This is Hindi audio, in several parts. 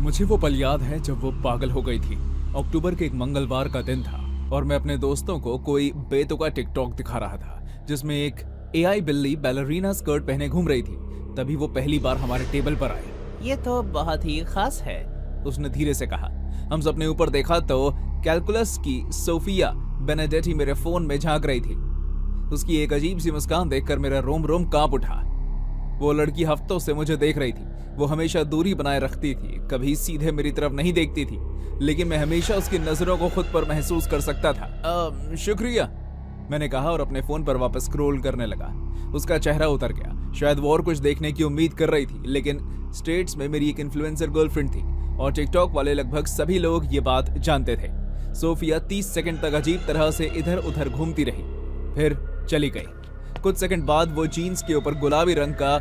मुझे वो पल याद है जब वो पागल हो गई थी। अक्टूबर के एक मंगलवार का दिन था और मैं अपने दोस्तों को कोई बेतुका टिकटॉक दिखा रहा था जिसमें एक एआई बिल्ली बैलरीना स्कर्ट पहने घूम रही थी। तभी वो पहली बार हमारे टेबल पर आई। ये तो बहुत ही खास है। उसने धीरे से कहा। हम सबने ऊपर देखा तो कैलकुलस की सोफिया बेनेडेटी मेरे फोन में झांक रही थी। उसकी एक अजीब सी मुस्कान देखकर मेरा रोम रोम कांप उठा। वो लड़की हफ्तों से मुझे देख रही थी। वो हमेशा दूरी बनाए रखती थी, कभी सीधे मेरी तरफ नहीं देखती थी, लेकिन मैं हमेशा उसकी नजरों को खुद पर महसूस कर सकता था। शुक्रिया, मैंने कहा और अपने फोन पर वापस स्क्रॉल करने लगा। उसका चेहरा उतर गया। शायद वो और कुछ देखने की उम्मीद कर रही थी, लेकिन स्टेट्स में मेरी एक इन्फ्लुएंसर गर्लफ्रेंड थी और टिकटॉक वाले लगभग सभी लोग ये बात जानते थे। सोफिया 30 सेकंड तक अजीब तरह से इधर उधर घूमती रही, फिर चली गई। कुछ सेकंड बाद वो जीन्स के ऊपर गुलाबी रंग का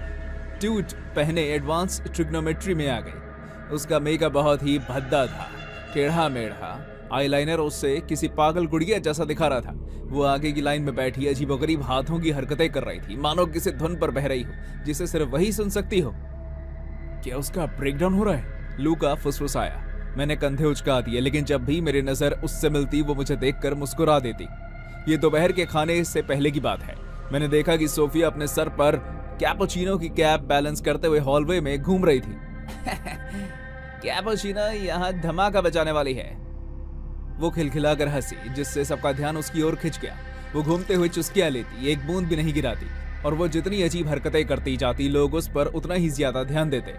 ट्यूट पहने एडवांस ट्रिग्नोमेट्री में आ गई। उसका मेकअप बहुत ही भद्दा था, टेढ़ा मेढ़ा, आईलाइनर उससे किसी पागल गुड़िया जैसा दिखा रहा था। वो आगे की लाइन में बैठी अजीबोगरीब हाथों की हरकतें कर रही थी, मानो किसी धुन पर बह रही हो जिसे सिर्फ वही सुन सकती हो। क्या उसका ब्रेकडाउन हो रहा है? लूका फुसफुसाया। मैंने कंधे उचका दिए, लेकिन जब भी मेरी नजर उससे मिलती वो मुझे देखकर मुस्कुरा देती। ये दोपहर के खाने से पहले की बात है। मैंने देखा कि सोफिया अपने सर पर कैपुचिनो की कैप बैलेंस करते हुए हॉलवे में घूम रही थी। कैपुचिनो यहाँ धमाका बचाने वाली है। वो खिलखिलाकर हंसी, जिससे सबका ध्यान उसकी ओर खिंच गया। वो घूमते हुए चुस्कियां लेती, एक बूंद भी नहीं गिराती, और वो जितनी अजीब हरकतें करती जाती लोग उस पर उतना ही ज्यादा ध्यान देते।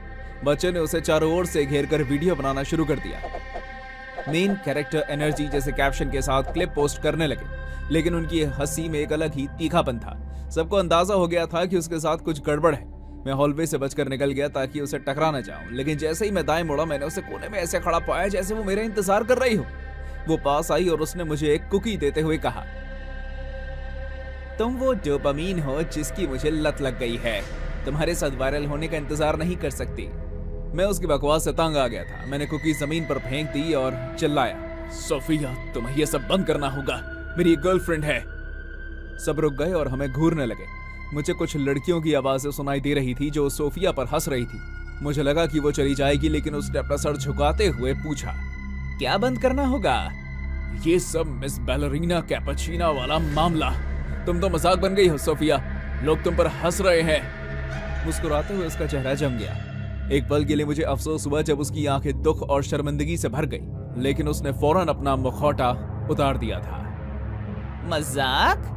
बच्चे ने उसे चारों ओर से घेर कर वीडियो बनाना शुरू कर दिया। मेन कैरेक्टर एनर्जी जैसे कैप्शन के साथ क्लिप पोस्ट करने लगे, लेकिन उनकी हंसी में एक अलग ही तीखापन था। सबको अंदाजा हो गया था कि उसके साथ कुछ गड़बड़ है। मैं हॉलवे से बचकर निकल गया ताकि उसे टकरा न जाऊं, लेकिन जैसे ही मैं दाएं मुड़ा मैंने उसे कोने में ऐसे खड़ा पाया जैसे वो मेरा इंतजार कर रही हो। वो पास आई और उसने मुझे एक कुकी देते हुए कहा, तुम वो डोपामीन हो जिसकी मुझे लत लग गई है। तुम्हारे साथ वायरल होने का इंतजार नहीं कर सकती। मैं उसकी बकवास से तंग आ गया था। मैंने कुकी जमीन पर फेंक दी और चिल्लाया, सोफिया, तुम्हें यह सब बंद करना होगा, मेरी गर्लफ्रेंड है। सब रुक गए और हमें घूरने लगे। मुझे कुछ लड़कियों की आवाजें सुनाई दे रही थी जो सोफिया पर हंस रही थी। मुझे लगा कि वो चली जाएगी, लेकिन उसने अपना सर झुकाते हुए पूछा, क्या बंद करना होगा? ये सब मिस बैलरीना कैपुचिनो वाला मामला। तुम तो मजाक बन गई हो सोफिया, लोग तुम पर हंस रहे हैं। मुस्कुराते हुए उसका चेहरा जम गया। एक पल के लिए मुझे अफसोस हुआ जब उसकी आंखें दुख और शर्मिंदगी से भर गई, लेकिन उसने फौरन अपना मुखौटा उतार दिया था। मजाक?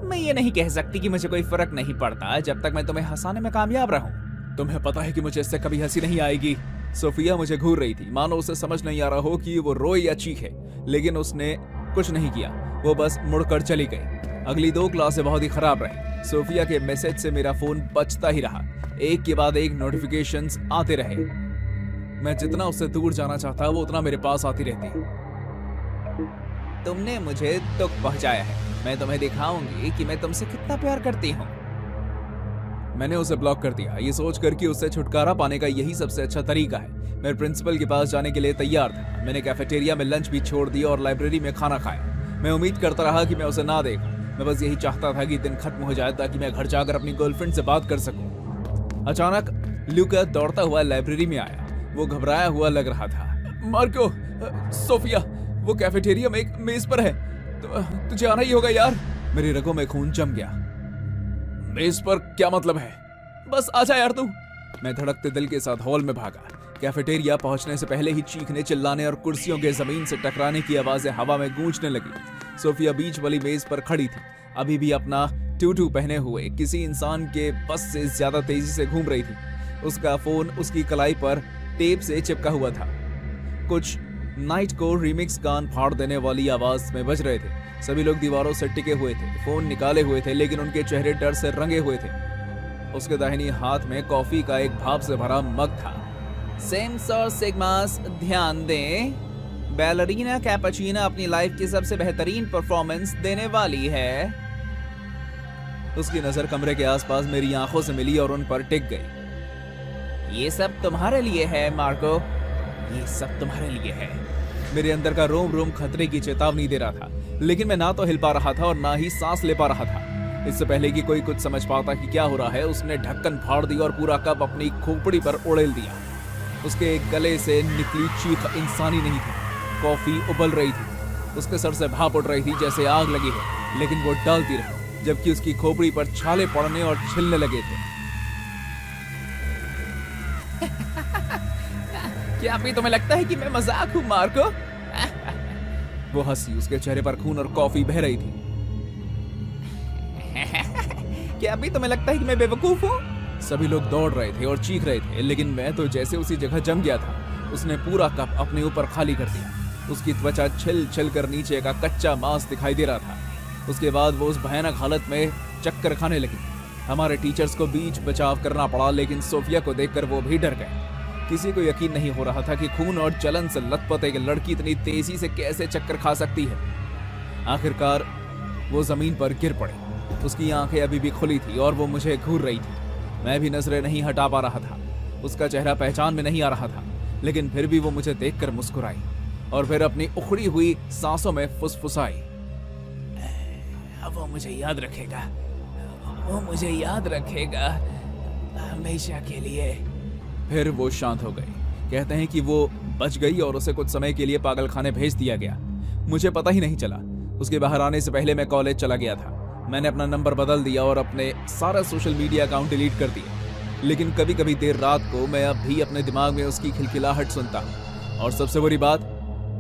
मैं ये नहीं कह सकती कि मुझे कोई फर्क नहीं पड़ता जब तक मैं तुम्हें हंसाने में कामयाब रहूं। तुम्हें पता है कि मुझे इससे कभी हंसी नहीं आएगी। सोफिया मुझे घूर रही थी, मानो उसे समझ नहीं आ रहा हो कि वो रोए या चीखे, लेकिन उसने कुछ नहीं किया। वो बस मुड़कर चली गई। अगली 2 क्लासें बहुत ही खराब रही। सोफिया के मैसेज से मेरा फोन बजता ही रहा। एक के बाद एक नोटिफिकेशंस आते रहे। मैं जितना उससे दूर जाना चाहता वो उतना मेरे पास आती रहती। तुमने मुझे दुख पहुंचाया है। मैं तुम्हें दिखाऊंगी कि मैं तुमसे कितना प्यार करती हूँ। मैंने उसे ब्लॉक कर दिया, ये सोचकर कि उससे छुटकारा पाने का यही सबसे अच्छा तरीका है। मैं प्रिंसिपल के पास जाने के लिए तैयार था। मैंने कैफेटेरिया में लंच भी छोड़ दिया और लाइब्रेरी में खाना खाया। मैं उम्मीद करता रहा कि मैं उसे ना देखूं। मैं बस यही चाहता था कि दिन खत्म हो जाए ताकि मैं घर जाकर अपनी गर्लफ्रेंड से बात कर सकूं। अचानक लूका दौड़ता हुआ लाइब्रेरी में आया। वो घबराया हुआ लग रहा था। मार्को, सोफिया, वो कैफेटेरिया में एक मेज पर है, तो तुझे आना ही होगा यार। मेरी रगों में खून जम गया। मेज पर क्या मतलब है? बस आजा यार तू। मैं धड़कते दिल के साथ हॉल में भागा। कैफेटेरिया पहुंचने से पहले ही चीखने, चिल्लाने और कुर्सियों के जमीन से टकराने की आवाजें हवा में गूंजने लगी। सोफिया बीच वाली मेज पर खड़ी थी, अभी भी अपना ट्यूटू पहने हुए किसी इंसान के बस से ज्यादा तेजी से घूम रही थी। उसका फोन उसकी कलाई पर टेप से चिपका हुआ था। कुछ नाइट को रिमिक्स गान फाड़ देने वाली आवाज में बज रहे थे। सभी लोग दीवारों से टिके हुए थे, फोन निकाले हुए थे, लेकिन उनके चेहरे डर से रंगे हुए थे। उसके दाहिनी हाथ में कॉफी का एक भाप से भरा मग था। सेम्स और सिग्मास ध्यान दें, बैलरीना कैपुचिनो अपनी लाइफ की सबसे बेहतरीन परफॉर्मेंस देने वाली है। उसकी नजर कमरे के आसपास मेरी आंखों से मिली और उन पर टिक गई। ये सब तुम्हारे लिए है मार्को, ये सब तुम्हारे लिए है। मेरे अंदर का रोम रोम खतरे की चेतावनी दे रहा था, लेकिन मैं ना तो हिल पा रहा था और ना ही सांस ले पा रहा था। इससे पहले कि कोई कुछ समझ पाता कि क्या हो रहा है, उसने ढक्कन फाड़ दी और पूरा कप अपनी खोपड़ी पर उड़ेल दिया। उसके गले से निकली चीख इंसानी नहीं थी। कॉफी उबल रही थी, उसके सर से भाप उठ रही थी जैसे आग लगी है, लेकिन वो डालती रही, जबकि उसकी खोपड़ी पर छाले पड़ने और छिलने लगे थे। क्या अभी तुम्हें लगता है कि मैं मजाक हूँ मार्को? वो हंसी, उसके चेहरे पर खून और कॉफी बह रही थी। क्या अभी तुम्हें लगता है कि मैं बेवकूफ हूँ? सभी लोग दौड़ रहे थे और चीख रहे थे, लेकिन मैं तो जैसे उसी जगह जम गया था। उसने पूरा कप अपने ऊपर खाली कर दिया। उसकी त्वचा छिल छिल कर नीचे का कच्चा मांस दिखाई दे रहा था। उसके बाद वो उस भयानक हालत में चक्कर खाने लगी। हमारे टीचर्स को बीच बचाव करना पड़ा, लेकिन सोफिया को देखकर वो भी डर गए। किसी को यकीन नहीं हो रहा था कि खून और जलन से लथपथ एक लड़की इतनी तेजी से कैसे चक्कर खा सकती है। आखिरकार वो जमीन पर गिर पड़ी। उसकी आंखें अभी भी खुली थी और वो मुझे घूर रही थी। मैं भी नजरें नहीं हटा पा रहा था। उसका चेहरा पहचान में नहीं आ रहा था, लेकिन फिर भी वो मुझे देखकर मुस्कुराई और फिर अपनी उखड़ी हुई सांसों में फुसफुसाई। वो मुझे याद रखेगा, वो मुझे याद रखेगा हमेशा के लिए। फिर वो शांत हो गई। कहते हैं कि वो बच गई और उसे कुछ समय के लिए पागलखाने भेज दिया गया। मुझे पता ही नहीं चला। उसके बाहर आने से पहले मैं कॉलेज चला गया था। मैंने अपना नंबर बदल दिया और अपने सारा सोशल मीडिया अकाउंट डिलीट कर दिया। लेकिन कभी कभी देर रात को मैं अब भी अपने दिमाग में उसकी खिलखिलाहट सुनता हूँ। और सबसे बड़ी बात,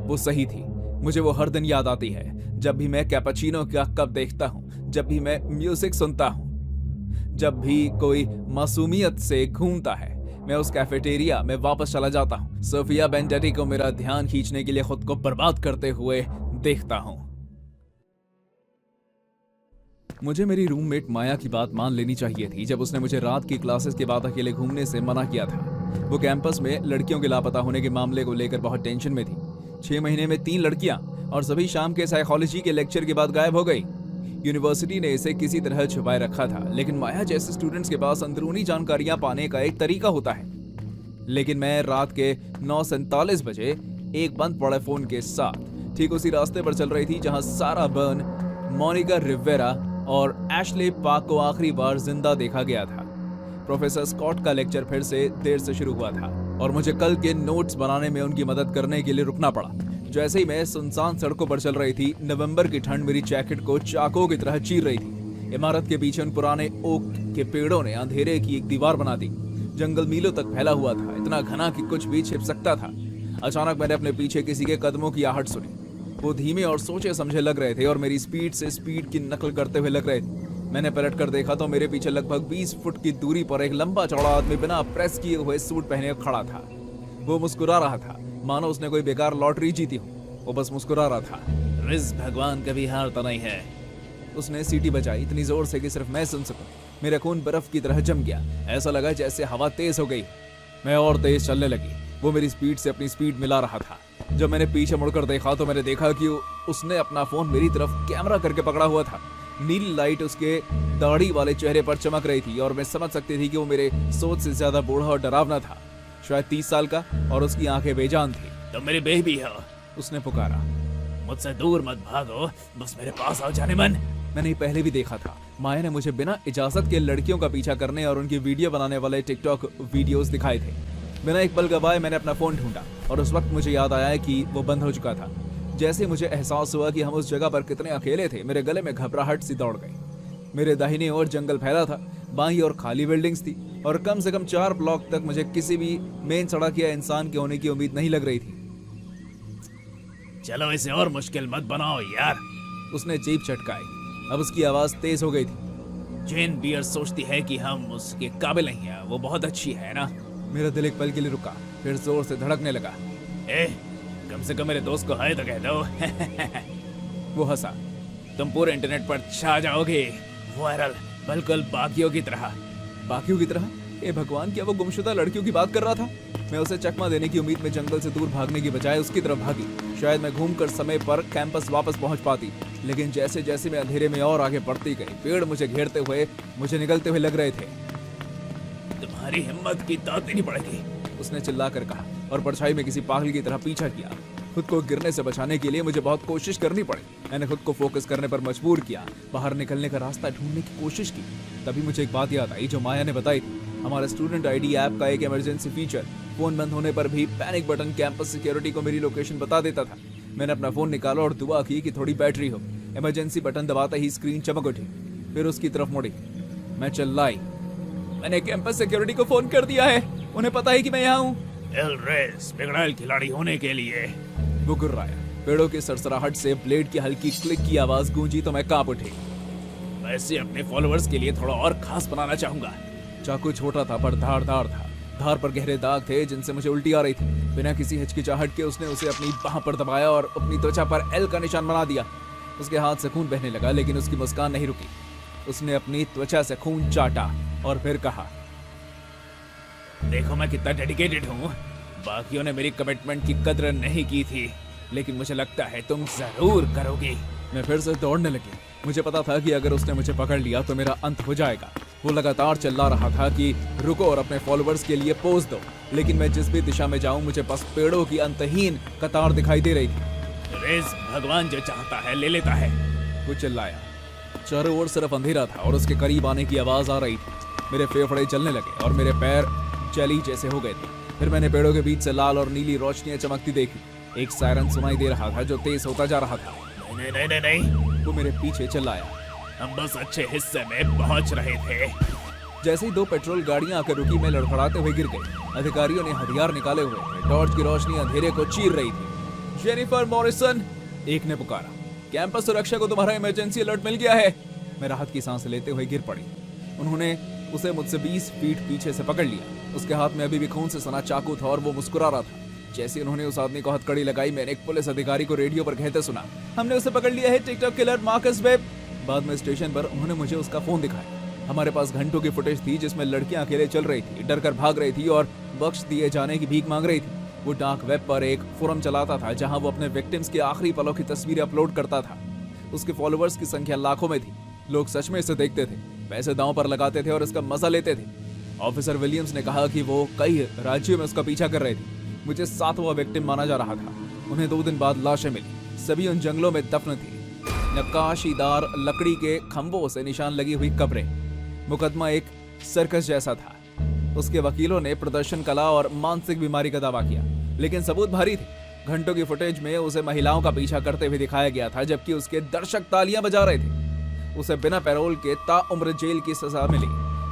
वो सही थी। मुझे वो हर दिन याद आती है, जब भी मैं कैपुचिनो का कप देखता हूँ, जब भी मैं म्यूजिक सुनता हूँ, जब भी कोई मासूमियत से घूमता है। मैं उस कैफेटेरिया में वापस चला जाता हूँ, सोफिया बेनेडेटी को मेरा ध्यान खींचने के लिए खुद को बर्बाद करते हुए देखता हूँ। मुझे मेरी रूममेट माया की बात मान लेनी चाहिए थी जब उसने मुझे रात की क्लासेस के बाद अकेले घूमने से मना किया था। वो कैंपस में लड़कियों के लापता होने के मामले को लेकर बहुत टेंशन में थी। 6 महीने में 3 लड़कियां और सभी शाम के साइकोलॉजी के लेक्चर के बाद गायब हो गई। यूनिवर्सिटी ने इसे किसी तरह छुपाए रखा था, लेकिन माया जैसे स्टूडेंट्स के पास अंदरूनी जानकारियां पाने का एक तरीका होता है। लेकिन मैं रात के 9:47 बजे एक बंद पड़े फोन के साथ ठीक उसी रास्ते पर चल रही थी जहां सारा बर्न, मोनिका रिवेरा और एशले पाक को आखिरी बार जिंदा देखा गया था। प्रोफेसर स्कॉट का लेक्चर फिर से देर से शुरू हुआ था और मुझे कल के नोट्स बनाने में उनकी मदद करने के लिए रुकना पड़ा। जैसे ही मैं सुनसान सड़कों पर चल रही थी, नवंबर की ठंड मेरी जैकेट को चाकों की तरह चीर रही थी। इमारत के पीछे उन पुराने ओक के पेड़ों ने अंधेरे की एक दीवार बना दी। जंगल मीलों तक फैला हुआ था, इतना घना कि कुछ भी छिप सकता था। अचानक मैंने अपने पीछे किसी के कदमों की आहट सुनी। वो धीमे और सोचे समझे लग रहे थे और मेरी स्पीड से स्पीड की नकल करते हुए लग रहे थे। मैंने पलट कर देखा तो मेरे पीछे लगभग 20 फुट की दूरी पर एक लंबा चौड़ा आदमी बिना प्रेस किए हुए सूट पहने खड़ा था। वो मुस्कुरा रहा था, मानो उसने कोई बेकार लॉटरी जीती हो। वो बस मुस्कुरा रहा था। रिज़ भगवान कभी हारता नहीं है। उसने सीटी बजाई इतनी जोर से कि सिर्फ मैं सुन सकूं। मेरा खून बर्फ की तरह जम गया। ऐसा लगा जैसे हवा तेज हो गई। मैं और तेज चलने लगी। वो मेरी स्पीड से अपनी स्पीड मिला रहा था। जब मैंने पीछे मुड़कर देखा तो मैंने देखा कि उसने अपना फोन मेरी तरफ कैमरा करके पकड़ा हुआ था। नीली लाइट उसके दाढ़ी वाले चेहरे पर चमक रही थी और मैं समझ सकती थी कि वो मेरे सोच से ज्यादा बूढ़ा और डरावना था। शायद 30 साल का, और उसकी आंखें बेजान थी। तुम मेरी बेबी हो, उसने पुकारा। मुझसे दूर मत भागो, बस मेरे पास आओ जाने मन। मैंने पहले भी देखा था। माया ने मुझे बिना इजाजत के लड़कियों का पीछा करने और उनकी वीडियो बनाने वाले टिकटॉक वीडियोस दिखाए थे। बिना एक पल गवाए मैंने अपना फोन ढूंढा और उस वक्त मुझे याद आया कि वो बंद हो चुका था। जैसे मुझे एहसास हुआ कि हम उस जगह पर कितने अकेले थे, मेरे गले में घबराहट सी दौड़ गई। मेरे दाहिने ओर जंगल फैला था, बाईं ओर खाली बिल्डिंग्स थी और कम से कम 4 ब्लॉक तक मुझे किसी भी मेन सड़क या इंसान के होने की उम्मीद नहीं लग रही थी। चलो इसे और मुश्किल मत बनाओ यार, उसने जीप चटकाई। अब उसकी आवाज तेज हो गई थी। जेन बियर सोचती है कि हम उसके काबिल नहीं है, वो बहुत अच्छी है ना। मेरा दिल एक पल के लिए रुका, फिर जोर से धड़कने लगा। कम से कम मेरे दोस्त को हाय तो कह दो। वो हंसा। तुम पूरे इंटरनेट पर छा जाओगे, वायरल, बिल्कुल बाकियों की तरह। बाकियों की तरह? ए भगवान, क्या वो गुमशुदा लड़कियों की बात कर रहा था? मैं उसे चकमा देने की उम्मीद में जंगल से दूर भागने की बजाय उसकी तरफ भागी। शायद मैं घूमकर समय पर कैंपस वापस पहुंच पाती, लेकिन जैसे जैसे मैं अंधेरे में और आगे बढ़ती गई, पेड़ मुझे घेरते हुए, मुझे निगलते हुए लग रहे थे। तुम्हारी हिम्मत की दाद देनी पड़ेगी, उसने चिल्लाकर कहा और परछाई में किसी पागल की तरह पीछा किया। खुद को गिरने से बचाने के लिए मुझे बहुत कोशिश करनी पड़ी। मैंने खुद को फोकस करने पर मजबूर किया, बाहर निकलने का रास्ता ढूंढने की कोशिश की। तभी मुझे एक बात याद आई जो माया ने बताई थी। हमारे स्टूडेंट आईडी ऐप का एक इमरजेंसी फीचर फोन बंद होने पर भी पैनिक बटन कैंपस सिक्योरिटी को मेरी लोकेशन बता देता था। मैंने अपना फोन निकाला और दुआ की कि थोड़ी बैटरी हो। इमरजेंसी बटन दबाते ही स्क्रीन चमक उठी, फिर उसकी तरफ मुड़ी। मैं चिल्लाई, मैंने कैंपस सिक्योरिटी को फोन कर दिया है, उन्हें पता है कि मैं यहाँ हूँ। एल रेस बिगड़ैल खिलाड़ी होने के लिए। वो गुर्राया। पेड़ों की सरसराहट से ब्लेड की हल्की क्लिक की आवाज गूंजी तो मैं कांप उठी। वैसे अपने फॉलोअर्स के लिए थोड़ा और खास बनाना चाहूंगा। चाकू छोटा था पर धारदार था। धार पर गहरे दाग थे जिनसे मुझे उल्टी आ रही थी। बिना किसी हिचकिचाहट के उसने उसे अपनी बाह पर दबाया और अपनी त्वचा पर एल का निशान बना दिया। उसके हाथ से खून बहने लगा, लेकिन उसकी मुस्कान नहीं रुकी। उसने अपनी त्वचा से खून चाटा और फिर कहा, देखो मैं कितना डेडिकेटेड हूँ। बाकियों ने मेरी कमिटमेंट की कदर नहीं की थी, लेकिन मुझे लगता है तुम जरूर करोगी। मैं फिर से दौड़ने लगी। मुझे पता था कि अगर उसने मुझे पकड़ लिया तो मेरा अंत हो जाएगा। वो लगातार चिल्ला रहा था कि रुको और अपने फॉलोअर्स के लिए पोज दो, लेकिन मैं जिस भी दिशा में जाऊं मुझे बस पेड़ों की अंतहीन कतार दिखाई दे रही थी। रेस भगवान जो चाहता है ले लेता है, वो चिल्लाया। चारों ओर सिर्फ अंधेरा था और उसके करीब आने की आवाज आ रही थी। मेरे फेफड़े जलने लगे और मेरे पैर जली जैसे हो गए थे। फिर मैंने पेड़ों के बीच से लाल और नीली रोशनियां चमकती देखी। एक सायरन सुनाई दे रहा था जो तेज होता जा रहा था। नहीं नहीं नहीं नहीं, वो मेरे पीछे चिल्लाया। हम बस अच्छे हिस्से में पहुंच रहे थे। जैसे ही 2 पेट्रोल गाड़ियां आकर रुकी, मैं लड़खड़ाते हुए गिर गई। अधिकारियों ने हथियार निकाले हुए थे। टॉर्च की रोशनी अंधेरे को चीर रही थी। जेनिफर मॉरिसन, एक ने पुकारा, कैंपस सुरक्षा को तुम्हारा इमरजेंसी अलर्ट मिल गया है। मैं राहत की सांस लेते हुए गिर पड़ी। उन्होंने उसे मुझसे 20 फीट पीछे से पकड़ लिया। उसके हाथ में अभी भी खून से सना चाकू था और वो मुस्कुरा रहा था। जैसे उन्होंने उस आदमी को हथकड़ी लगाई, मैंने एक पुलिस अधिकारी को रेडियो पर कहते सुना, हमने उसे पकड़ लिया है, टिकटॉक किलर मार्कस वेब। बाद में स्टेशन पर उन्होंने मुझे उसका फोन दिखाया। हमारे पास घंटों की फुटेज थी जिसमें लड़कियां अकेले चल रही थी, डर कर भाग रही थी और बख्श दिए जाने की भीख मांग रही थी। वो डार्क वेब पर एक फोरम चलाता था जहां वो अपने विक्टिम्स के आखिरी पलों की तस्वीरें अपलोड करता था। उसके फॉलोअर्स की संख्या लाखों में थी। लोग सच में इसे देखते थे, पैसे दांव पर लगाते थे और इसका मजा लेते थे। ऑफिसर विलियम्स ने कहा कि वो कई राज्यों में उसका पीछा कर रहे थे। मुझे 7वां विक्टिम माना जा रहा था। उन्हें 2 दिन बाद लाशें मिली। सभी उन जंगलों में दफन थी। नक्काशीदार लकड़ी के खंभों से निशान लगी हुई कब्रें। मुकदमा एक सर्कस जैसा था। उसके वकीलों ने प्रदर्शन कला और मानसिक बीमारी का दावा किया, लेकिन सबूत भारी थे। घंटों की फुटेज में उसे महिलाओं का पीछा करते हुए दिखाया गया था, जबकि उसके दर्शक तालियां बजा रहे थे। उसे बिना पैरोल के ताउम्र जेल की सजा मिली।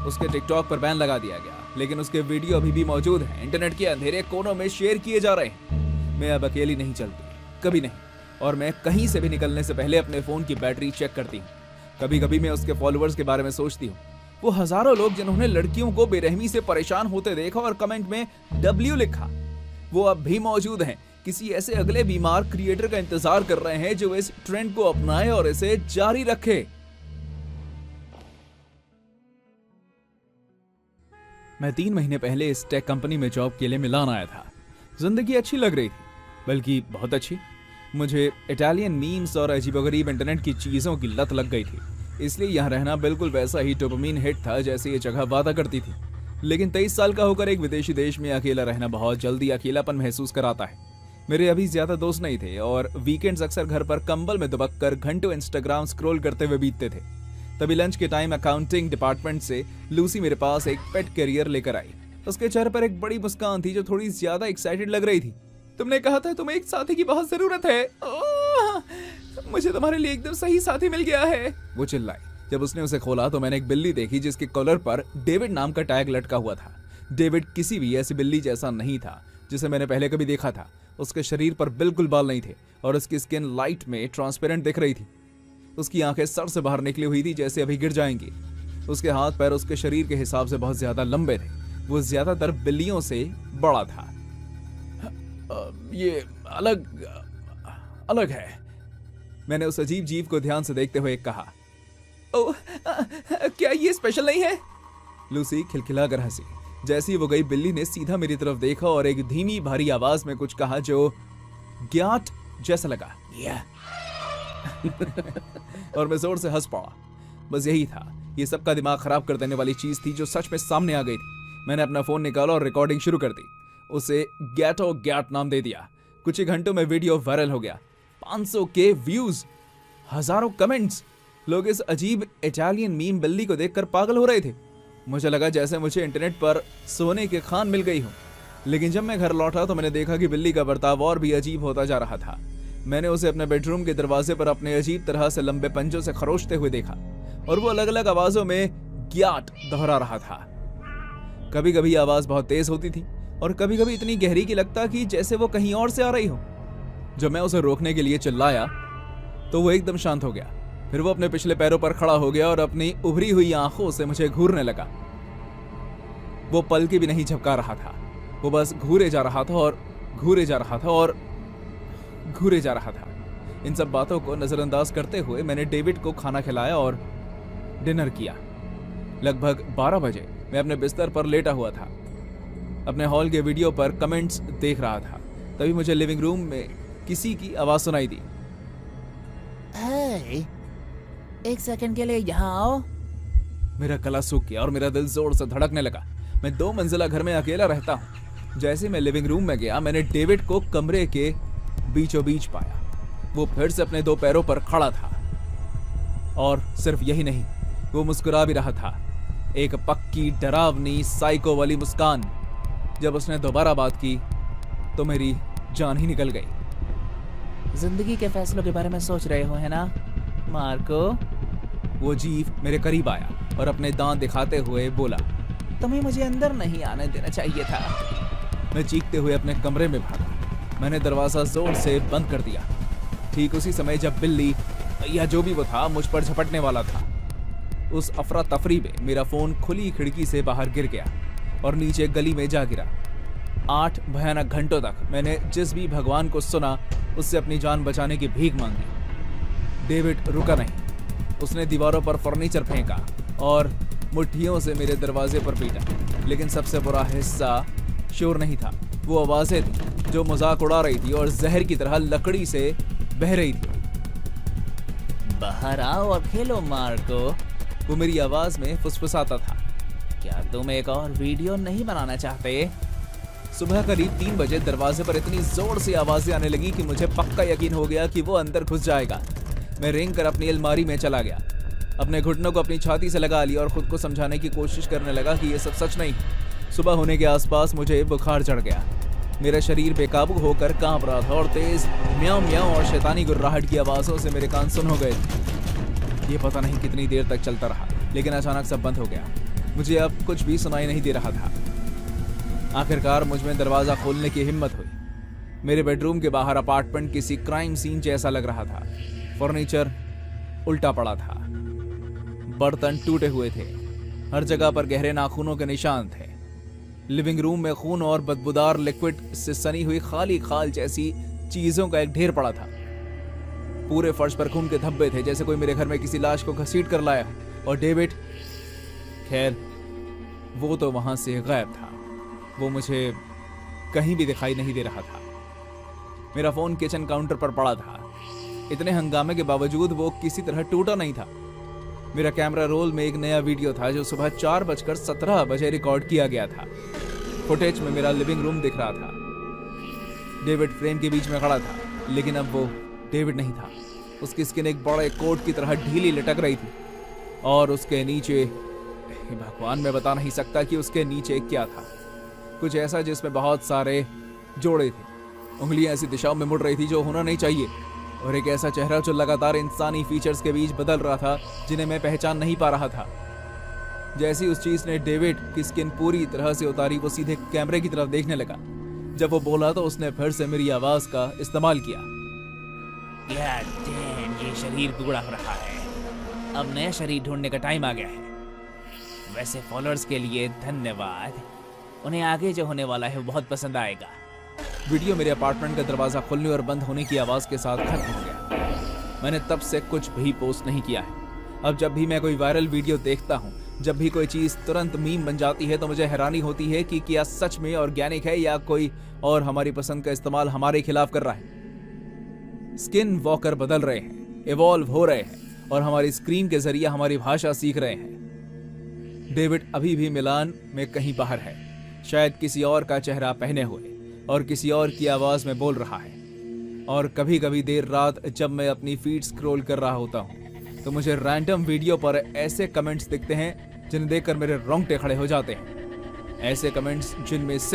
उसके टिकटॉक पर बैन लगा दिया गया, लेकिन उसके वीडियो अभी भी मौजूद हैं। इंटरनेट के अंधेरे कोनों में शेयर किए जा रहे हैं। मैं अब अकेली नहीं चलती, कभी नहीं। और मैं कहीं से भी निकलने से पहले अपने फोन की बैटरी चेक करती हूँ। कभी कभी मैं उसके फॉलोअर्स के बारे में सोचती हूँ। वो हजारों लोग जिन्होंने लड़कियों को बेरहमी से परेशान होते देखा और कमेंट में W लिखा, वो अब भी मौजूद हैं। किसी ऐसे अगले बीमार क्रिएटर का इंतजार कर रहे हैं जो इस ट्रेंड को अपनाए और इसे जारी रखे। मैं 3 महीने पहले इस टेक कंपनी में जॉब के लिए मिलान आया था। जिंदगी अच्छी लग रही थी, बल्कि बहुत अच्छी। मुझे इटालियन मीम्स और अजीबोगरीब इंटरनेट की चीजों की लत लग गई थी, इसलिए यहाँ रहना बिल्कुल वैसा ही डोपामिन हिट था जैसे ये जगह वादा करती थी। लेकिन 23 साल का होकर एक विदेशी देश में अकेला रहना बहुत जल्दी अकेलापन महसूस कराता है। मेरे अभी ज्यादा दोस्त नहीं थे और वीकेंड्स अक्सर घर पर कंबल में दुबक कर घंटों इंस्टाग्राम स्क्रॉल करते हुए बीतते थे। तभी लंच के टाइम अकाउंटिंग डिपार्टमेंट से लूसी मेरे पास एक पेट कैरियर लेकर आई। उसके चेहरे पर एक बड़ी मुस्कान थी जो थोड़ी ज्यादा एक्साइटेड लग रही थी। तुमने कहा था तुम्हें एक साथी की बहुत जरूरत है। मुझे तुम्हारे लिए एकदम सही साथी मिल गया है, वो चिल्लाई। जब उसने उसे खोला तो मैंने एक बिल्ली देखी जिसके कॉलर पर डेविड नाम का टैग लटका हुआ था। डेविड किसी भी ऐसी बिल्ली जैसा नहीं था जिसे मैंने पहले कभी देखा था। उसके शरीर पर बिल्कुल बाल नहीं थे और उसकी स्किन लाइट में ट्रांसपेरेंट दिख रही थी। उसकी आंखें सर से बाहर निकली हुई थी जैसे अभी गिर जाएंगी। उसके हाथ पैर उसके शरीर के हिसाब से बहुत ज्यादा लंबे थे। वो ज्यादातर बिल्लियों से बड़ा था। ये अलग है, मैंने उस अजीब जीव को ध्यान से देखते हुए कहा। ओह, क्या ये स्पेशल नहीं है? लूसी खिलखिलाकर हंसी। जैसी वो गई, बिल्ली ने सीधा मेरी तरफ देखा और एक धीमी भारी आवाज में कुछ कहा जो ज्ञात जैसा लगा। और मैं जोर से हंस पड़ा। बस यही था, ये सबका दिमाग खराब कर देने वाली चीज थी जो सच में सामने आ गई थी। मैंने अपना फोन निकाला और रिकॉर्डिंग शुरू कर दी। उसे गैटो गैट नाम दे दिया। कुछ ही घंटों में वीडियो वायरल हो गया। 500 के व्यूज, हजारों कमेंट्स। लोग इस अजीब इटालियन मीम बिल्ली को देखकर पागल हो रहे थे। मुझे लगा जैसे मुझे इंटरनेट पर सोने की खान मिल गई हो। लेकिन जब मैं घर लौटा तो मैंने देखा कि बिल्ली का बर्ताव और भी अजीब होता जा रहा था। मैंने उसे अपने बेडरूम के दरवाजे पर अपने अजीब तरह से लंबे पंजों से खरोचते हुए देखा और वो अलग अलग आवाजों में ग्याट दोहरा रहा था। कभी कभी आवाज बहुत तेज होती थी और कभी कभी इतनी गहरी कि लगता कि जैसे वो कहीं और से आ रही हो। जब मैं उसे रोकने के लिए चिल्लाया तो वो एकदम शांत हो गया। फिर वो अपने पिछले पैरों पर खड़ा हो गया और अपनी उभरी हुई आंखों से मुझे घूरने लगा। वो पलके भी नहीं झपका रहा था, वो बस घूरे जा रहा था और घूरे जा रहा था और घूरे जा रहा था। इन सब बातों को नजरअंदाज करते हुए मैंने डेविड को खाना खिलाया और डिनर किया। लगभग 12 बजे मैं अपने बिस्तर पर लेटा हुआ था, अपने हॉल के वीडियो पर कमेंट्स देख रहा था। तभी मुझे लिविंग रूम में किसी की आवाज सुनाई दी। हे, एक सेकंड के लिए यहाँ आओ। मेरा गला सूख गया और मेरा दिल जोर से धड़कने लगा। मैं 2 मंजिला घर में अकेला रहता हूँ। जैसे मैं लिविंग रूम में गया मैंने डेविड को कमरे के बीचों बीच पाया। वो फिर से अपने 2 पैरों पर खड़ा था और सिर्फ यही नहीं, वो मुस्कुरा भी रहा था, एक पक्की डरावनी साइको वाली मुस्कान। जब उसने दोबारा बात की तो मेरी जान ही निकल गई। जिंदगी के फैसलों के बारे में सोच रहे हो है ना मार्को? वो जीव मेरे करीब आया और अपने दांत दिखाते हुए बोला, तुम्हें मुझे अंदर नहीं आने देना चाहिए था। मैं चीखते हुए अपने कमरे में भागा। मैंने दरवाजा जोर से बंद कर दिया। ठीक उसी समय जब बिल्ली या जो भी वो था मुझ पर झपटने वाला था। उस अफरा तफरी में मेरा फोन खुली खिड़की से बाहर गिर गया और नीचे गली में जा गिरा। 8 भयानक घंटों तक मैंने जिस भी भगवान को सुना उससे अपनी जान बचाने की भीख मांगी। डेविड रुका नहीं। उसने दीवारों पर फर्नीचर फेंका और मुट्ठियों से मेरे दरवाजे पर पीटा। लेकिन सबसे बुरा हिस्सा शोर नहीं था, वो आवाजें थी जो मजाक उड़ा रही थी और जहर की तरह लकड़ी से बह रही थी। बाहर आओ और खेलो मार्को। वो मेरी आवाज में फुसफुसाता था। क्या तुम एक और वीडियो नहीं बनाना चाहते? सुबह करीब 3 बजे दरवाजे पर इतनी जोर से आवाजें आने लगी कि मुझे पक्का यकीन हो गया कि वो अंदर घुस जाएगा। मैं रेंग कर अपनी अलमारी में चला गया, अपने घुटनों को अपनी छाती से लगा लिया और खुद को समझाने की कोशिश करने लगा कि ये सब सच नहीं। सुबह होने के आसपास मुझे बुखार चढ़ गया। मेरा शरीर बेकाबू होकर कांप रहा था और तेज म्याऊं म्याऊं और शैतानी गुर्राहट की आवाजों से मेरे कान सुन हो गए थे। ये पता नहीं कितनी देर तक चलता रहा, लेकिन अचानक सब बंद हो गया। मुझे अब कुछ भी सुनाई नहीं दे रहा था। आखिरकार मुझ में दरवाजा खोलने की हिम्मत हुई। मेरे बेडरूम के बाहर अपार्टमेंट किसी क्राइम सीन जैसा लग रहा था। फर्नीचर उल्टा पड़ा था, बर्तन टूटे हुए थे, हर जगह पर गहरे नाखूनों के निशान थे। लिविंग रूम में खून और बदबूदार लिक्विड से सनी हुई खाली खाल जैसी चीजों का एक ढेर पड़ा था। पूरे फर्श पर खून के धब्बे थे, जैसे कोई मेरे घर में किसी लाश को घसीट कर लाया। और डेविड, खैर वो तो वहां से गायब था। वो मुझे कहीं भी दिखाई नहीं दे रहा था। मेरा फोन किचन काउंटर पर पड़ा था। इतने हंगामे के बावजूद वो किसी तरह टूटा नहीं था। मेरा कैमरा रोल में एक नया वीडियो था जो सुबह 4:17 रिकॉर्ड किया गया था। फुटेज में मेरा लिविंग रूम दिख रहा था। डेविड फ्रेम के बीच में खड़ा था, लेकिन अब वो डेविड नहीं था। उसकी स्किन एक बड़े कोट की तरह ढीली लटक रही थी और उसके नीचे, भगवान मैं बता नहीं सकता कि उसके नीचे क्या था। कुछ ऐसा जिसमें बहुत सारे जोड़े थे, उंगलियां ऐसी दिशाओं में मुड़ रही थी जो होना नहीं चाहिए, और एक ऐसा चेहरा जो लगातार इंसानी फीचर्स के बीच बदल रहा था जिन्हें मैं पहचान नहीं पा रहा था। जैसी उस चीज ने डेविड की स्किन पूरी तरह से उतारी, वो सीधे कैमरे की तरफ देखने लगा। जब वो बोला तो उसने फिर से मेरी आवाज का इस्तेमाल किया। ये शरीर टुकड़ा हो रहा है, अब नया शरीर ढूंढने का टाइम आ गया है। वैसे फॉलोअर्स के लिए धन्यवाद, उन्हें आगे जो होने वाला है वो बहुत पसंद आएगा। वीडियो मेरे अपार्टमेंट का दरवाजा खुलने और बंद होने की आवाज के साथ खत्म हो गया। मैंने तब से कुछ भी पोस्ट नहीं किया है। अब जब भी मैं कोई वायरल वीडियो देखता हूँ, जब भी कोई चीज तुरंत मीम बन जाती है, तो मुझे हैरानी होती है कि क्या सच में ऑर्गेनिक है या कोई और हमारी पसंद का इस्तेमाल हमारे खिलाफ कर रहा है। स्किन वॉकर बदल रहे हैं, इवॉल्व हो रहे हैं और हमारी स्क्रीन के जरिए हमारी भाषा सीख रहे हैं। डेविड अभी भी मिलान में कहीं बाहर है, शायद किसी और का चेहरा पहने हुए और किसी और की आवाज में बोल रहा है। और कभी कभी देर रात जब मैं अपनी फीड स्क्रॉल कर रहा होता हूँ तो मुझे रैंडम वीडियो पर ऐसे कमेंट्स दिखते हैं जिन्हें देखकर मेरे रोंगटे खड़े हो जाते हैं। ऐसे कमेंट्स जिनमें सिर्फ